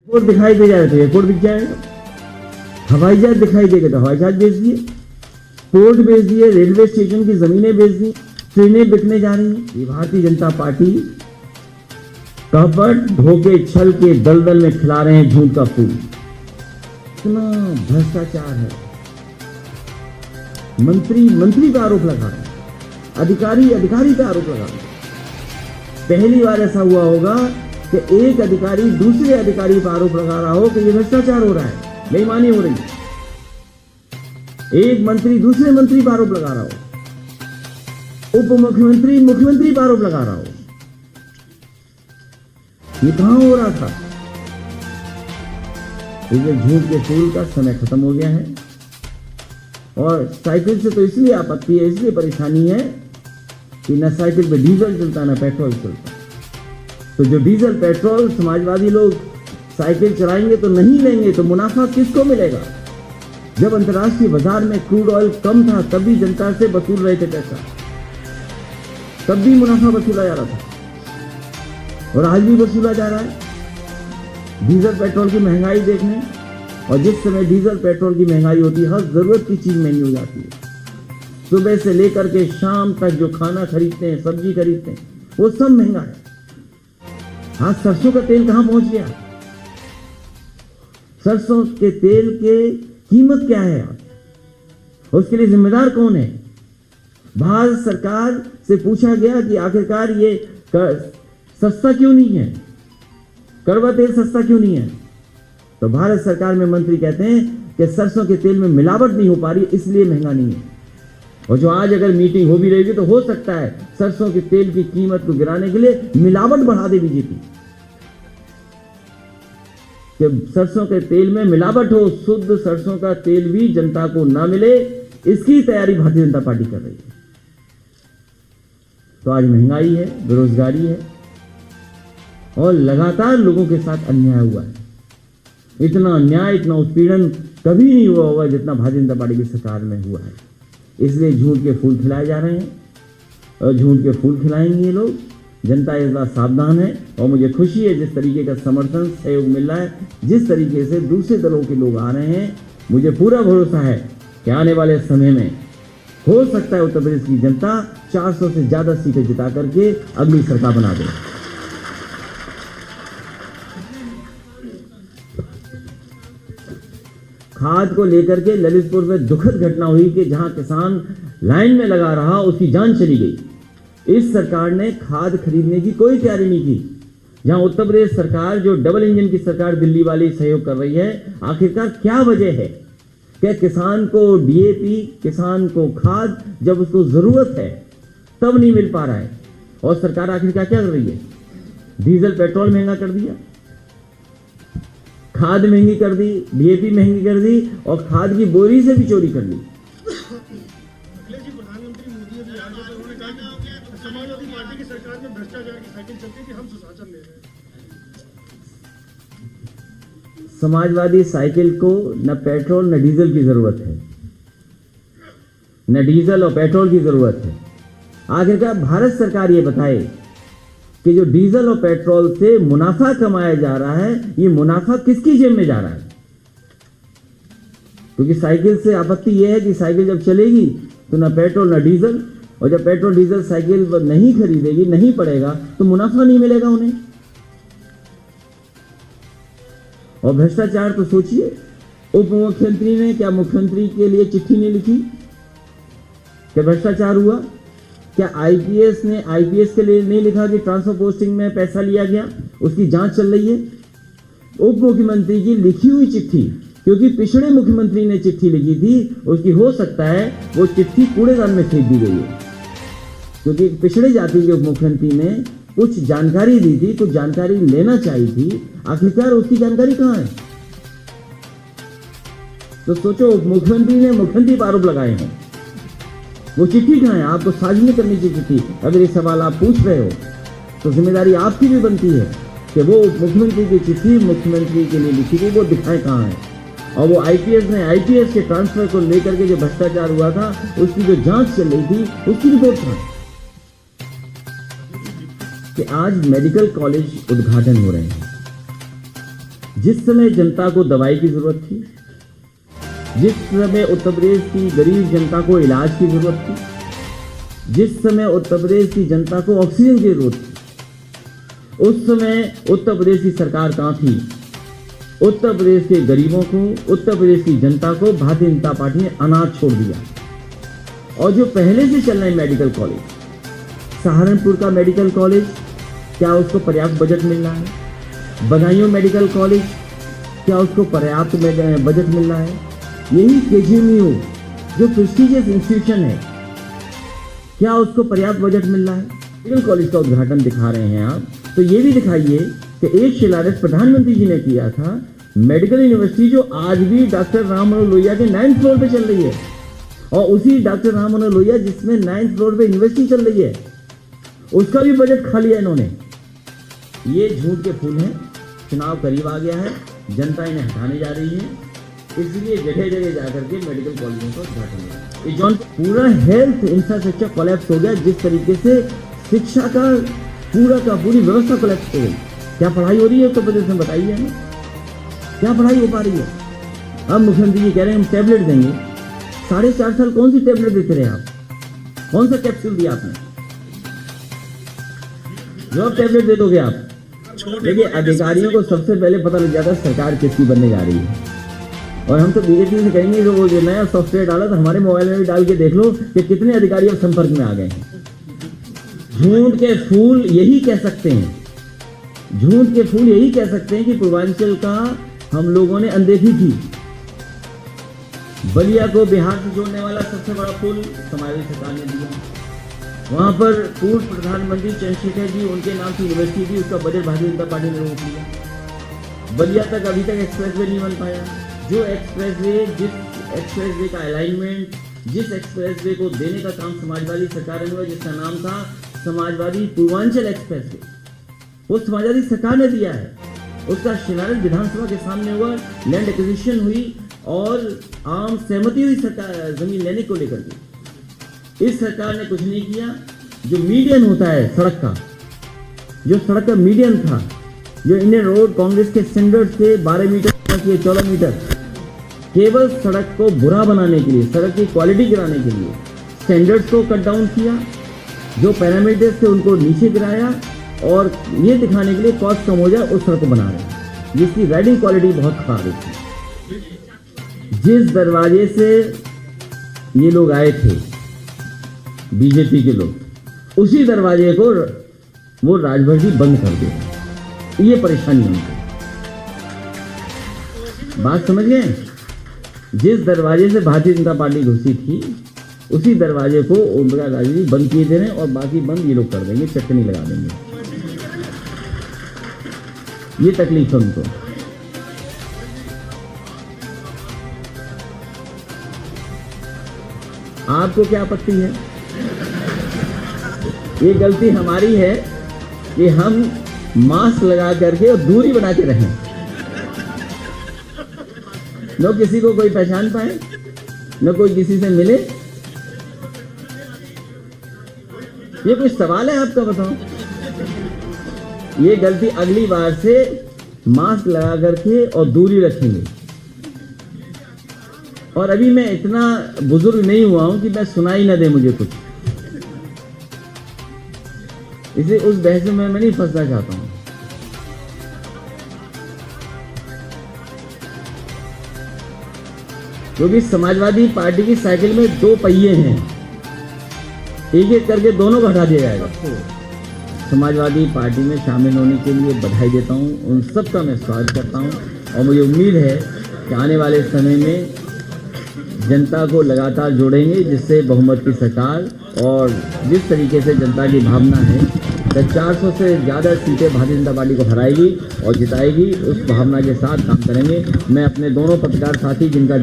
Airport दिखाई दे जाए तो एयरपोर्ट बिक जाएगा, हवाई जहाज दिखाई देगा तो हवाई जहाज बेच दिए, पोर्ट बेच दिए, रेलवे स्टेशन की जमीनें बेच दी, ट्रेनें बिकने जा रही हैं। ये भारतीय जनता पार्टी कपट धोखे छल के दलदल में खिला रहे हैं झूठ का फूल। इतना भ्रष्टाचार है। मंत्री पे आरोप लगा रहे हैं, अधिकारी पे आरोप लगा रहे हैं। पहली बार ऐसा हुआ होगा कि एक अधिकारी दूसरे अधिकारी पर आरोप लगा रहा हो कि यह भ्रष्टाचार हो रहा है, बेईमानी हो रही है। एक मंत्री दूसरे मंत्री पर आरोप लगा रहा हो, उप मुख्यमंत्री मुख्यमंत्री पर आरोप लगा रहा हो। ये कहां हो रहा था? ये झूठ के फूल का समय खत्म हो गया है। और साइकिल से तो इसलिए आपत्ति है, इसलिए परेशानी है कि न साइकिल पे डीजल चलता न पेट्रोल चलता। तो जो डीजल पेट्रोल समाजवादी लोग साइकिल चलाएंगे तो नहीं लेंगे, तो मुनाफा किसको मिलेगा? जब अंतर्राष्ट्रीय बाजार में क्रूड ऑयल कम था तब भी जनता से वसूल रहे थे पैसा, तब भी मुनाफा वसूला जा रहा था और आज भी वसूला जा रहा है। डीजल पेट्रोल की महंगाई देखने, और जिस समय डीजल पेट्रोल की महंगाई होती है, हर जरूरत की चीज महंगी हो जाती है। सुबह से लेकर के शाम तक जो खाना खरीदते हैं, सब्जी खरीदते हैं, वो सब महंगा है। आज सरसों का तेल कहां पहुंच गया? सरसों के तेल के कीमत क्या है आज? उसके लिए जिम्मेदार कौन है? भारत सरकार से पूछा गया कि आखिरकार ये सस्ता क्यों नहीं है, कड़वा तेल सस्ता क्यों नहीं है? तो भारत सरकार में मंत्री कहते हैं कि सरसों के तेल में मिलावट नहीं हो पा रही, इसलिए महंगा नहीं है। और जो आज अगर मीटिंग हो भी रहेगी तो हो सकता है सरसों के तेल की कीमत को गिराने के लिए मिलावट बढ़ा दे बीजेपी, कि सरसों के तेल में मिलावट हो, शुद्ध सरसों का तेल भी जनता को ना मिले, इसकी तैयारी भारतीय जनता पार्टी कर रही है। तो आज महंगाई है, बेरोजगारी है और लगातार लोगों के साथ अन्याय हुआ है। इतना अन्याय, इतना उत्पीड़न कभी नहीं हुआ होगा जितना भारतीय जनता पार्टी की सरकार में हुआ है। इसलिए झूठ के फूल खिलाए जा रहे हैं और झूठ के फूल खिलाएंगे ये लोग। जनता इस बार सावधान है और मुझे खुशी है जिस तरीके का समर्थन सहयोग मिल रहा है, जिस तरीके से दूसरे दलों के लोग आ रहे हैं। मुझे पूरा भरोसा है कि आने वाले समय में हो सकता है उत्तर प्रदेश की जनता 400 से ज्यादा सीटें जिता करके अगली सरकार बना दे। खाद को लेकर के ललितपुर में दुखद घटना हुई कि जहां किसान लाइन में लगा रहा, उसकी जान चली गई। इस सरकार ने खाद खरीदने की कोई तैयारी नहीं की। जहां उत्तर प्रदेश सरकार, जो डबल इंजन की सरकार दिल्ली वाली सहयोग कर रही है, आखिरकार क्या वजह है? क्या किसान को डीएपी, किसान को खाद जब उसको जरूरत है तब नहीं मिल पा रहा है? और सरकार आखिरकार क्या कर रही है? डीजल पेट्रोल महंगा कर दिया, खाद महंगी कर दी, डीएपी महंगी कर दी और खाद की बोरी से भी चोरी कर ली। प्रधानमंत्री मोदी अभी आज उन्होंने कहा कि समाजवादी पार्टी की सरकार में भ्रष्टाचार की साइकिल चलती थी, हम सुशासन ले रहे हैं। समाजवादी साइकिल को न पेट्रोल न डीजल की जरूरत है, न डीजल और पेट्रोल की जरूरत है। आखिरकार भारत सरकार ये बताए कि जो डीजल और पेट्रोल से मुनाफा कमाया जा रहा है, ये मुनाफा किसकी जेब में जा रहा है? क्योंकि साइकिल से आपत्ति यह है कि साइकिल जब चलेगी तो ना पेट्रोल ना डीजल, और जब पेट्रोल डीजल साइकिल नहीं खरीदेगी, नहीं पड़ेगा, तो मुनाफा नहीं मिलेगा उन्हें। और भ्रष्टाचार तो सोचिए, उप मुख्यमंत्री ने क्या मुख्यमंत्री के लिए चिट्ठी नहीं लिखी? क्या भ्रष्टाचार हुआ? क्या आईपीएस ने आईपीएस के लिए नहीं लिखा कि ट्रांसफर पोस्टिंग में पैसा लिया गया, उसकी जांच चल रही है? उप मुख्यमंत्री की लिखी हुई चिट्ठी, क्योंकि पिछड़े मुख्यमंत्री ने चिट्ठी लिखी थी, उसकी हो सकता है वो चिट्ठी कूड़ेदान में फेंक दी गई है, क्योंकि पिछड़े जाति के उप मुख्यमंत्री ने कुछ जानकारी दी थी, कुछ जानकारी लेना चाहिए थी, आखिरकार उसकी जानकारी कहां है? तो सोचो, उप मुख्यमंत्री ने मुख्यमंत्री पर आरोप लगाए हैं, वो चिट्ठी कहां है? आपको सार्वजनिक करनी चाहिए चिट्ठी। अगर ये सवाल आप पूछ रहे हो तो जिम्मेदारी आपकी भी बनती है कि वो मुख्यमंत्री की चिट्ठी मुख्यमंत्री के लिए लिखी गई, वो दिखाए कहां है। और वो आईपीएस के ट्रांसफर को लेकर के जो भ्रष्टाचार हुआ था, उसकी जो जांच चल रही थी, उसकी रिपोर्ट कहां है? कि आज मेडिकल कॉलेज उद्घाटन हो रहे हैं, जिस समय जनता को दवाई की जरूरत थी, जिस समय उत्तर प्रदेश की गरीब जनता को इलाज की जरूरत थी, जिस समय उत्तर प्रदेश की जनता को ऑक्सीजन की जरूरत थी, उस समय उत्तर प्रदेश की सरकार कहां थी? उत्तर प्रदेश के गरीबों को, उत्तर प्रदेश की जनता को भारतीय जनता पार्टी ने अनाथ छोड़ दिया। और जो पहले से चल रहे मेडिकल कॉलेज, सहारनपुर का मेडिकल कॉलेज, क्या उसको पर्याप्त बजट मिल रहा है? बदायूं मेडिकल कॉलेज, क्या उसको पर्याप्त बजट मिल रहा है? यही केजीएमयू जो प्रेस्टीजियस इंस्टीट्यूशन है, क्या उसको पर्याप्त बजट मिल रहा है? मेडिकल कॉलेज का उद्घाटन दिखा रहे हैं आप, तो ये भी दिखाइए कि एक शिलान्यास प्रधानमंत्री जी ने किया था मेडिकल यूनिवर्सिटी, जो आज भी डॉक्टर राम मनोहर लोहिया के 9th फ्लोर पे चल रही है, और उसी डॉक्टर राम मनोहर लोहिया जिसमें 9th फ्लोर पे यूनिवर्सिटी चल रही है, उसका भी बजट खा लिया इन्होंने। ये झूठ के फूल हैं। चुनाव करीब आ गया है, जनता इन्हें हटाने जा रही है, इसलिए जगह जगह जाकर के मेडिकल कॉलेजों का उद्घाटन हुआ। पूरा हेल्थ इंफ्रास्ट्रक्चर कोलैप्स हो गया, जिस तरीके से शिक्षा का पूरी व्यवस्था कोलैप्स हो गई। क्या पढ़ाई हो रही है उत्तर प्रदेश में, बताइए हमें, क्या पढ़ाई हो पा रही है? अब मुख्यमंत्री जी कह रहे हैं हम टैबलेट देंगे। 4.5 साल कौन सी टैबलेट देते रहे आप? कौन सा कैप्सूल दिया आपने? जो टैबलेट दे दोगे आप? देखिए, अधिकारियों को सबसे पहले पता लग जाता है सरकार किसकी बनने जा रही है। और हम तो बीजेपी से कहेंगे जो वो जो नया सॉफ्टवेयर डाला, तो हमारे मोबाइल में भी डाल के देख लो कि कितने अधिकारी अब संपर्क में आ गए हैं। झूठ के फूल यही कह सकते हैं, झूठ के फूल यही कह सकते हैं कि पूर्वांचल का हम लोगों ने अनदेखी की। बलिया को बिहार से जोड़ने वाला सबसे बड़ा पुल समाजवादी सरकार ने दिया। वहां पर पूर्व प्रधानमंत्री चंद्रशेखर जी, उनके नाम की यूनिवर्सिटी थी, उसका बजट भारतीय जनता पार्टी ने रोक लिया। बलिया तक अभी तक एक्सप्रेसवे नहीं बन पाया। जो एक्सप्रेसवे, जिस एक्सप्रेसवे का अलाइनमेंट, जिस एक्सप्रेसवे को देने का काम समाजवादी सरकार ने हुआ, जिसका नाम था समाजवादी पूर्वांचल एक्सप्रेसवे, वो समाजवादी सरकार ने दिया है। उसका शिलान्यास विधानसभा के सामने हुआ, लैंड एक्विजिशन हुई और आम सहमति हुई सरकार जमीन लेने को लेकर के। इस सरकार ने कुछ नहीं किया। जो मीडियन होता है सड़क का, जो सड़क का मीडियन था, जो इंडियन रोड कांग्रेस के स्टैंडर्ड से 12 मीटर 14 मीटर, केवल सड़क को बुरा बनाने के लिए, सड़क की क्वालिटी गिराने के लिए स्टैंडर्ड्स को कट डाउन किया, जो पैरामीटर्स थे उनको नीचे गिराया, और ये दिखाने के लिए कॉस्ट कम हो जाए उस सड़क को बना रहे हैं, जिसकी राइडिंग क्वालिटी बहुत खराब थी। जिस दरवाजे से ये लोग आए थे, बीजेपी के लोग, उसी दरवाजे को वो राजभर जी बंद कर दिया। ये परेशानी उनकी, बात समझ गए? जिस दरवाजे से भारतीय जनता पार्टी घुसी थी, उसी दरवाजे को ओम प्रकाश राजभर जी बंद किए दे रहे हैं, और बाकी बंद ये लोग कर देंगे, चटनी लगा देंगे। ये तकलीफ है उनको। आपको क्या आपत्ति है? ये गलती हमारी है कि हम मास्क लगा करके और दूरी बना के रहें, न किसी को कोई पहचान पाए, न कोई किसी से मिले। ये कोई सवाल है आपका? बताओ। ये गलती अगली बार से मास्क लगा करके और दूरी रखेंगे। और अभी मैं इतना बुजुर्ग नहीं हुआ हूं कि मैं सुनाई ना दे मुझे कुछ, इसलिए उस बहस में मैं नहीं फंसना चाहता हूं। क्योंकि समाजवादी पार्टी की साइकिल में 2 पहिए हैं, एक एक करके दोनों को हटा दिया जाएगा। समाजवादी पार्टी में शामिल होने के लिए बधाई देता हूं, उन सब का मैं स्वागत करता हूं, और मुझे उम्मीद है कि आने वाले समय में जनता को लगातार जोड़ेंगे, जिससे बहुमत की सरकार, और जिस तरीके से जनता की भावना है कि 400 से ज़्यादा सीटें भारतीय जनता पार्टी को हराएगी और जिताएगी, उस भावना के साथ काम करेंगे। मैं अपने दोनों पत्रकार साथी जिनका